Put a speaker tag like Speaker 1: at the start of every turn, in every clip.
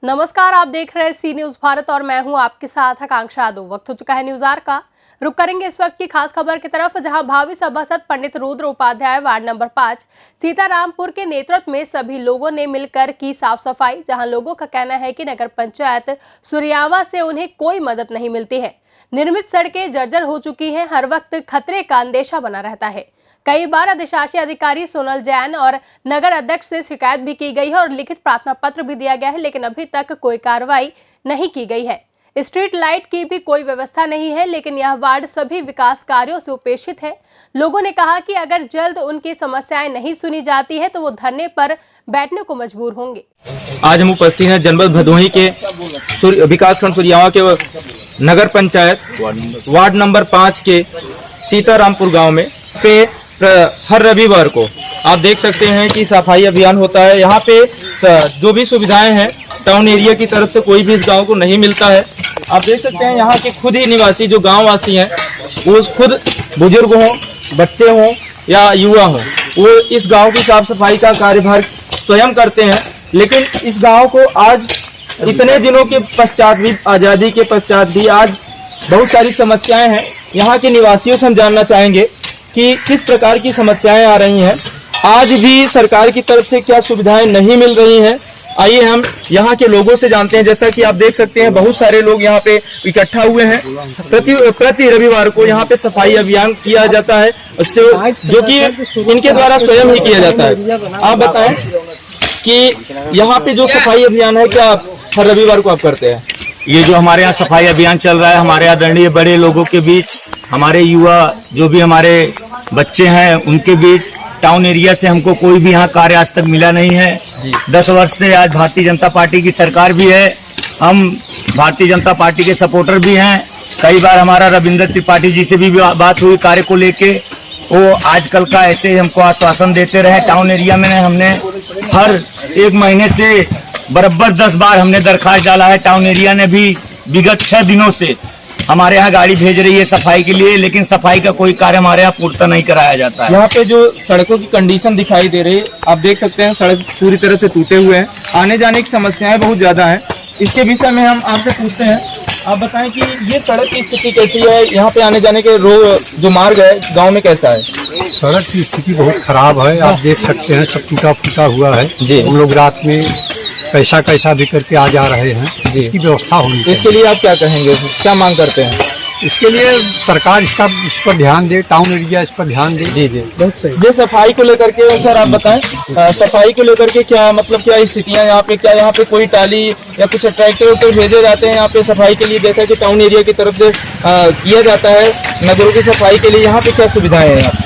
Speaker 1: नमस्कार, आप देख रहे हैं सी न्यूज भारत और मैं हूं आपके साथ आकांक्षा यादव। वक्त हो चुका है न्यूज आवर का। रुक करेंगे इस वक्त की खास खबर की तरफ, जहां भावी सभासद पंडित रुद्र उपाध्याय वार्ड नंबर 5 सीतारामपुर के नेतृत्व में सभी लोगों ने मिलकर की साफ सफाई। जहां लोगों का कहना है कि नगर पंचायत सुरियावा से उन्हें कोई मदद नहीं मिलती है। निर्मित सड़कें जर्जर हो चुकी हैं, हर वक्त खतरे का अंदेशा बना रहता है। कई बार अधिशासी अधिकारी सोनल जैन और नगर अध्यक्ष से शिकायत भी की गई है और लिखित प्रार्थना पत्र भी दिया गया है, लेकिन अभी तक कोई कार्रवाई नहीं की गई है। स्ट्रीट लाइट की भी कोई व्यवस्था नहीं है, लेकिन यह वार्ड सभी विकास कार्यों से उपेक्षित है। लोगों ने कहा कि अगर जल्द उनकी समस्याएं नहीं सुनी जाती है तो वो धरने पर बैठने को मजबूर होंगे।
Speaker 2: आज हम उपस्थित हैं जनपद भदोही के विकासखंड सुरियावा के नगर पंचायत वार्ड नंबर 5 के सीतारामपुर गांव में पे हर रविवार को आप देख सकते हैं कि सफाई अभियान होता है। यहाँ पे जो भी सुविधाएं हैं टाउन एरिया की तरफ से कोई भी इस गांव को नहीं मिलता है। आप देख सकते हैं यहाँ के खुद ही निवासी जो गांव वासी हैं, वो खुद बुजुर्ग हों, बच्चे हों या युवा हों, वो इस गांव की साफ सफाई का कार्यभार स्वयं करते हैं। लेकिन इस गांव को आज इतने दिनों के पश्चात भी, आज़ादी के पश्चात भी, आज बहुत सारी समस्याएं हैं। यहाँ के निवासियों से हम जानना चाहेंगे कि किस प्रकार की समस्याएं आ रही हैं, आज भी सरकार की तरफ से क्या सुविधाएं नहीं मिल रही हैं। आइए हम यहाँ के लोगों से जानते हैं। जैसा कि आप देख सकते हैं, बहुत सारे लोग यहाँ पे इकट्ठा हुए हैं। प्रति रविवार को यहाँ पे सफाई अभियान किया जाता है, जो कि इनके द्वारा स्वयं ही किया जाता है। आप बताएं कि यहाँ पे जो सफाई अभियान है, क्या हर रविवार को आप करते हैं?
Speaker 3: ये जो हमारे यहाँ सफाई अभियान चल रहा है, हमारे आदरणीय बड़े लोगों के बीच, हमारे युवा जो भी हमारे बच्चे हैं उनके बीच, टाउन एरिया से हमको कोई भी यहाँ कार्य आज तक मिला नहीं है। 10 वर्ष से आज भारतीय जनता पार्टी की सरकार भी है, हम भारतीय जनता पार्टी के सपोर्टर भी हैं। कई बार हमारा रविंद्र त्रिपाठी जी से भी बात हुई कार्य को लेके, वो आजकल का ऐसे हमको आश्वासन देते रहे। टाउन एरिया में हमने हर 1 महीने से बराबर 10 बार हमने दरखास्त डाला है। टाउन एरिया ने भी विगत 6 दिनों से हमारे यहाँ गाड़ी भेज रही है सफाई के लिए, लेकिन सफाई का कोई कार्य हमारे यहाँ पूर्णतः नहीं कराया जाता है।
Speaker 2: यहाँ पे जो सड़कों की कंडीशन दिखाई दे रही है, आप देख सकते हैं सड़क पूरी तरह से टूटे हुए हैं, आने जाने की समस्याएं बहुत ज्यादा हैं। इसके विषय में हम आपसे पूछते हैं, आप बताएं कि ये सड़क की स्थिति कैसी है, यहाँ पे आने जाने के जो मार्ग है गाँव में कैसा है?
Speaker 4: सड़क की स्थिति बहुत खराब है, आप देख सकते हैं, सब टूटा फूटा हुआ है। हम लोग रात में कैसा भी करके आ जा रहे हैं, इसकी व्यवस्था होनी चाहिए।
Speaker 2: इसके लिए आप क्या कहेंगे, क्या मांग करते हैं?
Speaker 4: इसके लिए सरकार इस पर ध्यान दे, टाउन एरिया इस पर ध्यान दे।
Speaker 2: जी बहुत सही। ये सफाई को लेकर के सर आप बताएं, सफाई को लेकर के क्या मतलब क्या स्थितियां यहाँ पे, क्या यहाँ पे कोई टाली या कुछ ट्रैक्टर भेजे जाते हैं यहाँ पे सफाई के लिए, जैसा कि टाउन एरिया की तरफ से किया जाता है नगरों की सफाई के लिए? यहाँ पे क्या सुविधाएं हैं? यहाँ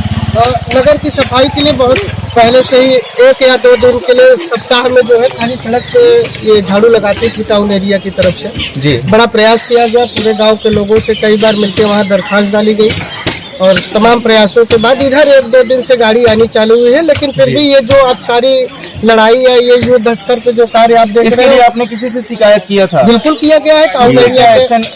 Speaker 5: नगर की सफाई के लिए बहुत पहले से ही 1 या 2 दिन के लिए सप्ताह में जो है खाली सड़क पे ये झाड़ू लगाती थी टाउन एरिया की तरफ से। जी बड़ा प्रयास किया गया, पूरे गांव के लोगों से कई बार मिलकर वहां दरखास्त डाली गई और तमाम प्रयासों के बाद इधर 1-2 दिन से गाड़ी आनी चालू हुई है। लेकिन फिर भी ये जो आप सारी लड़ाई है, ये युद्ध स्तर पे जो कार्य आप देख रहे हैं,
Speaker 2: आपने किसी से शिकायत किया था?
Speaker 5: बिल्कुल किया गया है। टाउन एरिया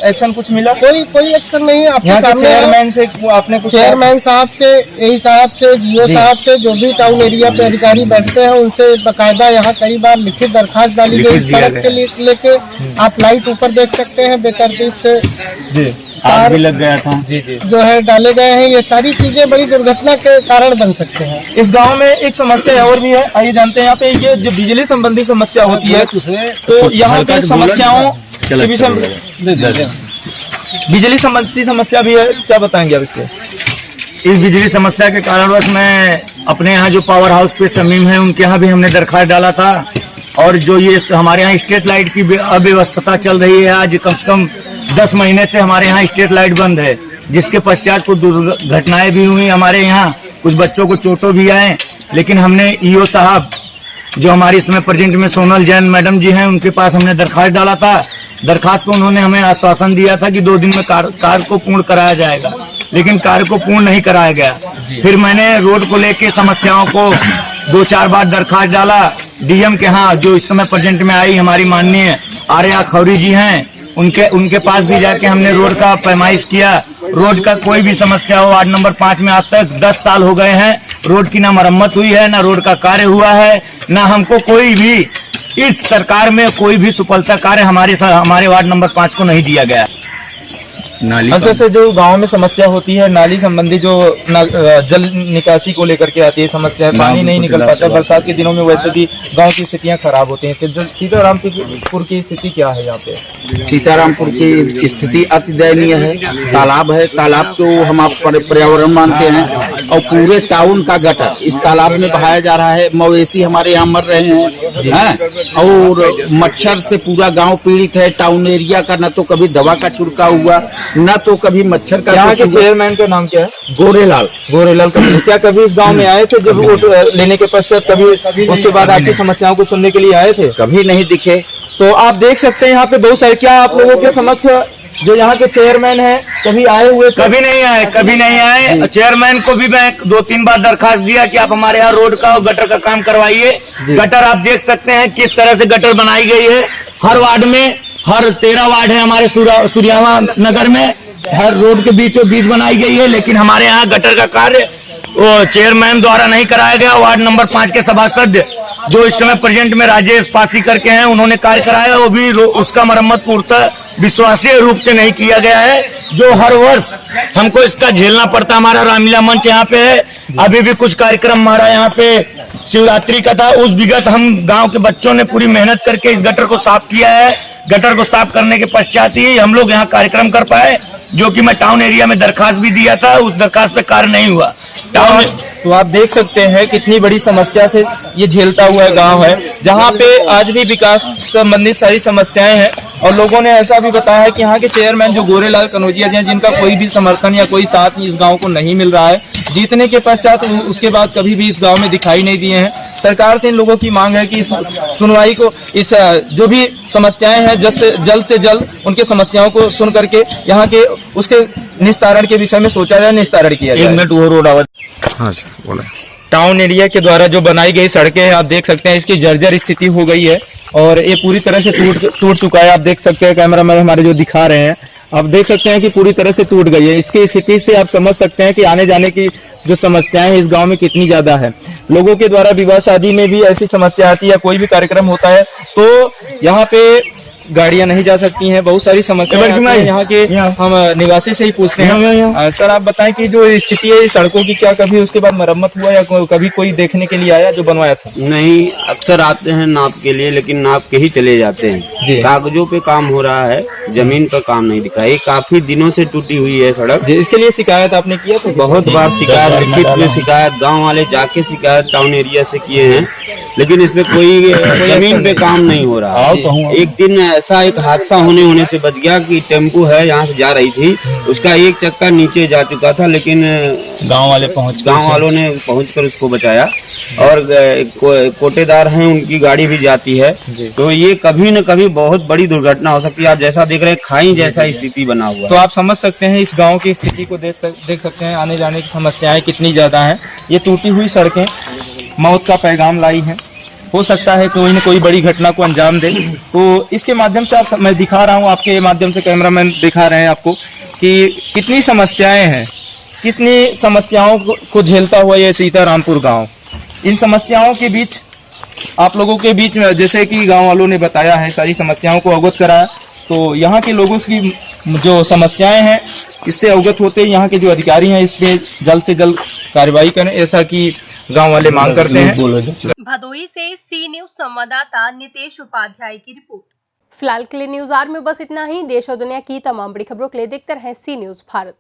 Speaker 2: एक्शन कुछ मिला?
Speaker 5: कोई एक्शन नहीं है। आपके सामने
Speaker 2: चेयरमैन से आपने कुछ?
Speaker 5: चेयरमैन साहब से, एई साहब से, जीओ साहब से, जो भी टाउन एरिया पे अधिकारी बैठते हैं उनसे बाकायदा यहाँ कई बार लिखित दरखास्त डाली गई। सड़क के लेके आप लाइट ऊपर देख सकते हैं, बेतरतीब से
Speaker 3: आग भी लग गया था।
Speaker 2: जी
Speaker 5: जो है डाले गए हैं। ये सारी चीजें बड़ी दुर्घटना के कारण बन सकते हैं।
Speaker 2: इस गांव में एक समस्या और भी है, आइए जानते हैं। यहाँ पे ये जो बिजली संबंधी समस्या होती है, तो यहाँ पे समस्याओं के विषय में बिजली संबंधी समस्या भी है, क्या बताएंगे आप इसके?
Speaker 3: इस बिजली समस्या के कारणवश मैं अपने यहाँ जो पावर हाउस पे समीम है उनके यहाँ भी हमने दरखास्त डाला था। और जो ये हमारे यहाँ स्ट्रीट लाइट की अव्यवस्था चल रही है, आज कम से कम 10 महीने से हमारे यहाँ स्ट्रीट लाइट बंद है, जिसके पश्चात कुछ दुर्घटनाएं भी हुई। हमारे यहाँ कुछ बच्चों को चोटों भी आए, लेकिन हमने ईओ साहब जो हमारे इस समय प्रेजेंट में सोनल जैन मैडम जी हैं, उनके पास हमने दरखास्त डाला था। दरखास्त पे उन्होंने हमें आश्वासन दिया था कि 2 दिन में कार्य को पूर्ण कराया जाएगा, लेकिन कार्य को पूर्ण नहीं कराया गया। फिर मैंने रोड को लेके समस्याओं को 2-4 बार दरखास्त डाला डीएम के यहाँ, जो इस समय प्रेजेंट में आई हमारी माननीय आर्या खौरी जी हैं, उनके पास भी जाके हमने रोड का पैमाइश किया। रोड का कोई भी समस्या हो, वार्ड नंबर 5 में आज तक 10 साल हो गए हैं, रोड की ना मरम्मत हुई है, ना रोड का कार्य हुआ है, ना हमको कोई भी इस सरकार में कोई भी सफलता कार्य हमारे वार्ड नंबर 5 को नहीं दिया गया।
Speaker 2: नाली से जो गांव में समस्या होती है, नाली संबंधी जो जल निकासी को लेकर के आती है समस्या, पानी नहीं निकल पाता। बरसात के दिनों में वैसे भी गांव की स्थितियां खराब होती हैं। तो सीतारामपुर की स्थिति क्या है यहाँ पे?
Speaker 6: सीतारामपुर की स्थिति अति दयनीय है। तालाब है, तालाब को हम आप पर्यावरण मानते हैं और पूरे टाउन का गटर इस तालाब में बहाया जा रहा है। मवेशी हमारे यहाँ मर रहे हैं और मच्छर से पूरा गांव पीड़ित है। टाउन एरिया का न तो कभी दवा का छिड़काव हुआ, न तो कभी मच्छर का।
Speaker 2: यहाँ के चेयरमैन का नाम क्या है?
Speaker 6: गोरेलाल
Speaker 2: क्या कभी इस गांव में आए थे जब वोट लेने के पश्चात? कभी उसके बाद आपकी समस्याओं को सुनने के लिए आए थे?
Speaker 6: कभी नहीं दिखे।
Speaker 2: तो आप देख सकते हैं यहाँ पे बहुत सारे, क्या आप लोगों के समक्ष जो यहाँ के चेयरमैन हैं कभी आए हुए?
Speaker 3: कभी नहीं आए। चेयरमैन को भी मैं 2-3 बार दरखास्त दिया कि आप हमारे यहाँ रोड का और गटर का काम करवाइए। गटर आप देख सकते हैं किस तरह से गटर बनाई गई है। हर वार्ड में, हर 13 वार्ड है हमारे सूर्यावा नगर में, हर रोड के बीचों बीच बनाई गई है। लेकिन हमारे यहाँ गटर का कार्य वो चेयरमैन द्वारा नहीं कराया गया। वार्ड नंबर 5 के सभासद जो इस समय प्रेजेंट में राजेश पासी करके हैं, उन्होंने कार्य कराया, वो भी उसका मरम्मत पूर्णतः विश्वासीय रूप से नहीं किया गया है। जो हर वर्ष हमको इसका झेलना पड़ता। हमारा रामलीला मंच यहाँ पे है, अभी भी कुछ कार्यक्रम हमारा यहाँ पे शिवरात्रि का था। उस विगत हम गांव के बच्चों ने पूरी मेहनत करके इस गटर को साफ किया है। गटर को साफ करने के पश्चात ही हम लोग यहाँ कार्यक्रम कर पाए, जो कि मैं टाउन एरिया में दरखास्त भी दिया था। उस दरखास्त पे कार्य नहीं हुआ। टाउन
Speaker 2: तो आप देख सकते हैं कितनी बड़ी समस्या से ये झेलता हुआ गांव है, जहां पे आज भी विकास संबंधित सारी समस्याएं हैं। और लोगों ने ऐसा भी बताया है कि यहाँ के चेयरमैन जो गोरेलाल कनौजिया जी हैं, जिनका कोई भी समर्थन या कोई साथ इस गांव को नहीं मिल रहा है। जीतने के पश्चात उसके बाद कभी भी इस गांव में दिखाई नहीं दिए हैं। सरकार से इन लोगों की मांग है कि इस सुनवाई को, इस जो भी समस्याएं हैं जल्द से जल्द उनके समस्याओं को सुन करके यहाँ के उसके निस्तारण के विषय में सोचा जाए, निस्तारण किया जाए।
Speaker 3: 1 मिनट वो रोड आवाज।
Speaker 6: हाँ सर बोला।
Speaker 2: टाउन एरिया के द्वारा जो बनाई गई सड़कें हैं, आप देख सकते हैं इसकी जर्जर स्थिति हो गई है और ये पूरी तरह से टूट चुका है। आप देख सकते हैं, कैमरा मैन हमारे जो दिखा रहे हैं, आप देख सकते हैं कि पूरी तरह से टूट गई है। इसकी स्थिति से आप समझ सकते हैं कि आने जाने की जो समस्याएं हैं इस गांव में कितनी ज्यादा है। लोगों के द्वारा विवाह शादी में भी ऐसी समस्या आती है, कोई भी कार्यक्रम होता है तो यहाँ पे गाड़ियां नहीं जा सकती हैं। बहुत सारी समस्याएं आती हैं। यहाँ के हम निवासी से ही पूछते हैं, सर आप बताएं कि जो स्थिति है सड़कों की, क्या कभी उसके बाद मरम्मत हुआ या कभी कोई देखने के लिए आया जो बनवाया था?
Speaker 6: नहीं, अक्सर आते हैं नाप के लिए, लेकिन नाप के ही चले जाते हैं। कागजों पे काम हो रहा है, जमीन पर काम नहीं दिखा। ये काफी दिनों से टूटी हुई है सड़क।
Speaker 2: इसके लिए शिकायत आपने किया था?
Speaker 6: बहुत बार शिकायत, लिखित में शिकायत, गाँव वाले जाके शिकायत टाउन एरिया से किए हैं, लेकिन इसमें कोई जमीन पे काम नहीं हो रहा। एक दिन ऐसा एक हादसा होने से बच गया कि टेम्पू है यहाँ से जा रही थी, उसका एक चक्का नीचे जा चुका था, लेकिन गांव वालों ने पहुंचकर उसको बचाया। और कोटेदार हैं, उनकी गाड़ी भी जाती है। तो ये कभी न कभी बहुत बड़ी दुर्घटना हो सकती है। आप जैसा देख रहे हैं, खाई जैसा स्थिति बना हुआ।
Speaker 2: तो आप समझ सकते हैं इस गांव की स्थिति को देख सकते हैं, आने जाने की समस्याएं कितनी ज्यादा हैं। ये टूटी हुई सड़कें मौत का पैगाम लाई हैं। हो सकता है कोई न कोई बड़ी घटना को अंजाम दे। तो इसके माध्यम से मैं दिखा रहा हूँ, आपके माध्यम से कैमरामैन दिखा रहे हैं आपको कि कितनी समस्याएं हैं, कितनी समस्याओं को झेलता हुआ ये सीतारामपुर गांव। इन समस्याओं के बीच आप लोगों के बीच में, जैसे कि गांव वालों ने बताया है, सारी समस्याओं को अवगत कराया। तो यहाँ के लोगों की जो समस्याएं हैं इससे अवगत होते यहाँ के जो अधिकारी हैं इस पे जल्द से जल्द कार्रवाई करें, ऐसा कि गांव वाले मांग करते हैं।
Speaker 1: भदोही से सी न्यूज संवाददाता नितेश उपाध्याय की रिपोर्ट। फिलहाल के लिए न्यूज आर में बस इतना ही। देश और दुनिया की तमाम बड़ी खबरों के लिए देखते रहें सी न्यूज भारत।